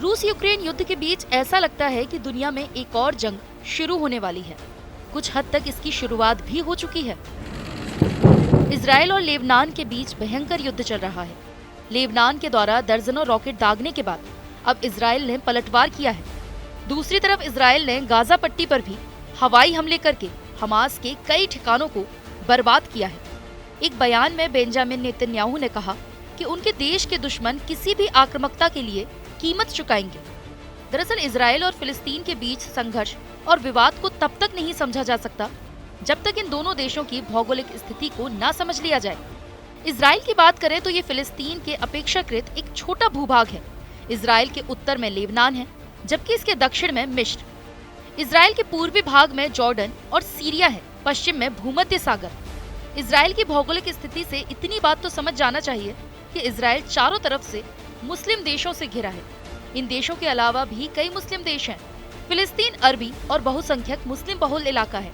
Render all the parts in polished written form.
रूस यूक्रेन युद्ध के बीच ऐसा लगता है कि दुनिया में एक और जंग शुरू होने वाली है। कुछ हद तक इसकी शुरुआत भी हो चुकी है। इजराइल और लेबनान के बीच भयंकर युद्ध चल रहा है। लेबनान के द्वारा दर्जनों रॉकेट दागने के बाद अब इजराइल ने पलटवार किया है। दूसरी तरफ इजराइल ने गाजा पट्टी पर भी हवाई हमले करके हमास के कई ठिकानों को बर्बाद किया है। एक बयान में बेंजामिन नेतन्याहू ने कहा कि उनके देश के दुश्मन किसी भी आक्रामकता के लिए कीमत चुकाएंगे। दरअसल इजराइल और फिलिस्तीन के बीच संघर्ष और विवाद को तब तक नहीं समझा जा सकता जब तक इन दोनों देशों की भौगोलिक स्थिति को ना समझ लिया जाए। इजराइल की बात करें तो ये फिलिस्तीन के अपेक्षाकृत एक छोटा भूभाग है। इजराइल के उत्तर में लेबनान है, जबकि इसके दक्षिण में मिस्र। इजराइल के पूर्वी भाग में जॉर्डन और सीरिया है, पश्चिम में भूमध्य सागर। इजराइल की भौगोलिक स्थिति से इतनी बात तो समझ जाना चाहिए कि इजराइल चारों तरफ से मुस्लिम देशों से घिरा है। इन देशों के अलावा भी कई मुस्लिम देश हैं। फिलिस्तीन अरबी और बहुसंख्यक मुस्लिम बहुल इलाका है।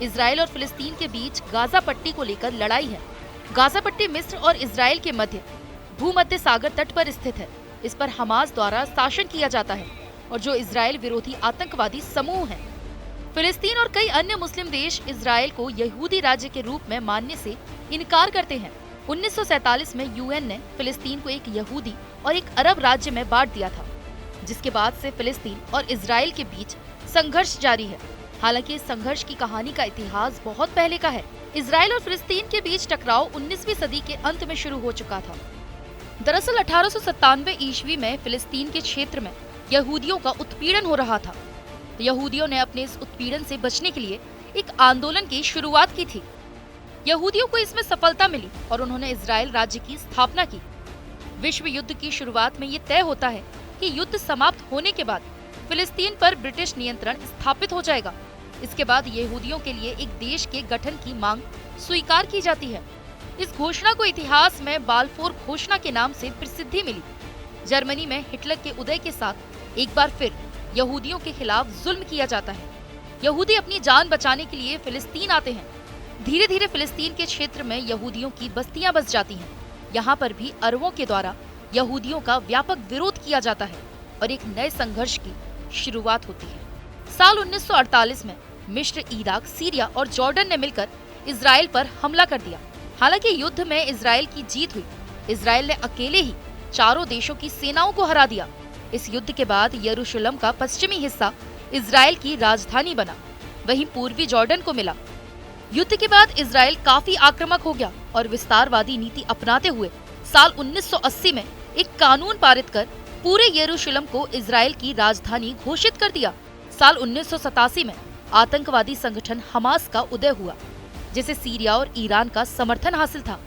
इजराइल और फिलिस्तीन के बीच गाजा पट्टी को लेकर लड़ाई है। गाजा पट्टी मिस्र और इजराइल के मध्य भूमध्य सागर तट पर स्थित है। इस पर हमास द्वारा शासन किया जाता है और जो इजराइल विरोधी आतंकवादी समूह है। फिलिस्तीन और कई अन्य मुस्लिम देश इजराइल को यहूदी राज्य के रूप में मानने से इनकार करते हैं। 1947 में यूएन ने फिलिस्तीन को एक यहूदी और एक अरब राज्य में बांट दिया था, जिसके बाद से फिलिस्तीन और इजराइल के बीच संघर्ष जारी है। हालांकि इस संघर्ष की कहानी का इतिहास बहुत पहले का है। इजराइल और फिलिस्तीन के बीच टकराव 19वीं सदी के अंत में शुरू हो चुका था। दरअसल 1897 ईस्वी में फिलिस्तीन के क्षेत्र में यहूदियों का उत्पीड़न हो रहा था। यहूदियों ने अपने इस उत्पीड़न से बचने के लिए एक आंदोलन की शुरुआत की थी। यहूदियों को इसमें सफलता मिली और उन्होंने इजराइल राज्य की स्थापना की। विश्व युद्ध की शुरुआत में ये तय होता है कि युद्ध समाप्त होने के बाद फिलिस्तीन पर ब्रिटिश नियंत्रण स्थापित हो जाएगा। इसके बाद यहूदियों के लिए एक देश के गठन की मांग स्वीकार की जाती है। इस घोषणा को इतिहास में बाल्फोर घोषणा के नाम से प्रसिद्धि मिली। जर्मनी में हिटलर के उदय के साथ एक बार फिर यहूदियों के खिलाफ जुल्म किया जाता है। यहूदी अपनी जान बचाने के लिए फिलिस्तीन आते हैं। धीरे धीरे फिलिस्तीन के क्षेत्र में यहूदियों की बस्तियां बस जाती हैं। यहाँ पर भी अरबों के द्वारा यहूदियों का व्यापक विरोध किया जाता है और एक नए संघर्ष की शुरुआत होती है। साल 1948 में मिस्र, इराक, सीरिया और जॉर्डन ने मिलकर इजराइल पर हमला कर दिया। हालांकि युद्ध में इजराइल की जीत हुई। इजराइल ने अकेले ही चारों देशों की सेनाओं को हरा दिया। इस युद्ध के बाद यरूशलेम का पश्चिमी हिस्सा इजराइल की राजधानी बना, वहीं पूर्वी जॉर्डन को मिला। युद्ध के बाद इजराइल काफी आक्रामक हो गया और विस्तारवादी नीति अपनाते हुए साल 1980 में एक कानून पारित कर पूरे यरूशलेम को इजराइल की राजधानी घोषित कर दिया। साल 1987 में आतंकवादी संगठन हमास का उदय हुआ, जिसे सीरिया और ईरान का समर्थन हासिल था।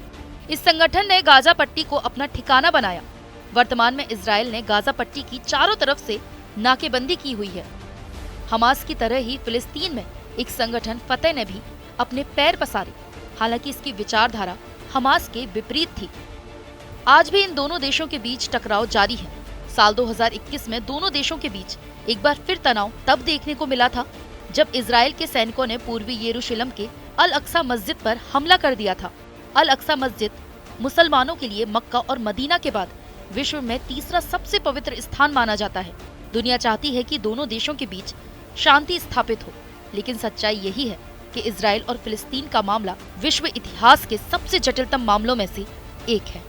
इस संगठन ने गाजा पट्टी को अपना ठिकाना बनाया। वर्तमान में इजराइल ने गाजा पट्टी की चारों तरफ से नाकेबंदी की हुई है। हमास की तरह ही फिलिस्तीन में एक संगठन फतह ने भी अपने पैर पसारे। हालांकि इसकी विचारधारा हमास के विपरीत थी। आज भी इन दोनों देशों के बीच टकराव जारी है। साल 2021 में दोनों देशों के बीच एक बार फिर तनाव तब देखने को मिला था जब इजराइल के सैनिकों ने पूर्वी यरूशलेम के अल अक्सा मस्जिद पर हमला कर दिया था। अल अक्सा मस्जिद मुसलमानों के लिए मक्का और मदीना के बाद विश्व में तीसरा सबसे पवित्र स्थान माना जाता है। दुनिया चाहती है कि दोनों देशों के बीच शांति स्थापित हो, लेकिन सच्चाई यही है कि इजराइल और फिलिस्तीन का मामला विश्व इतिहास के सबसे जटिलतम मामलों में से एक है।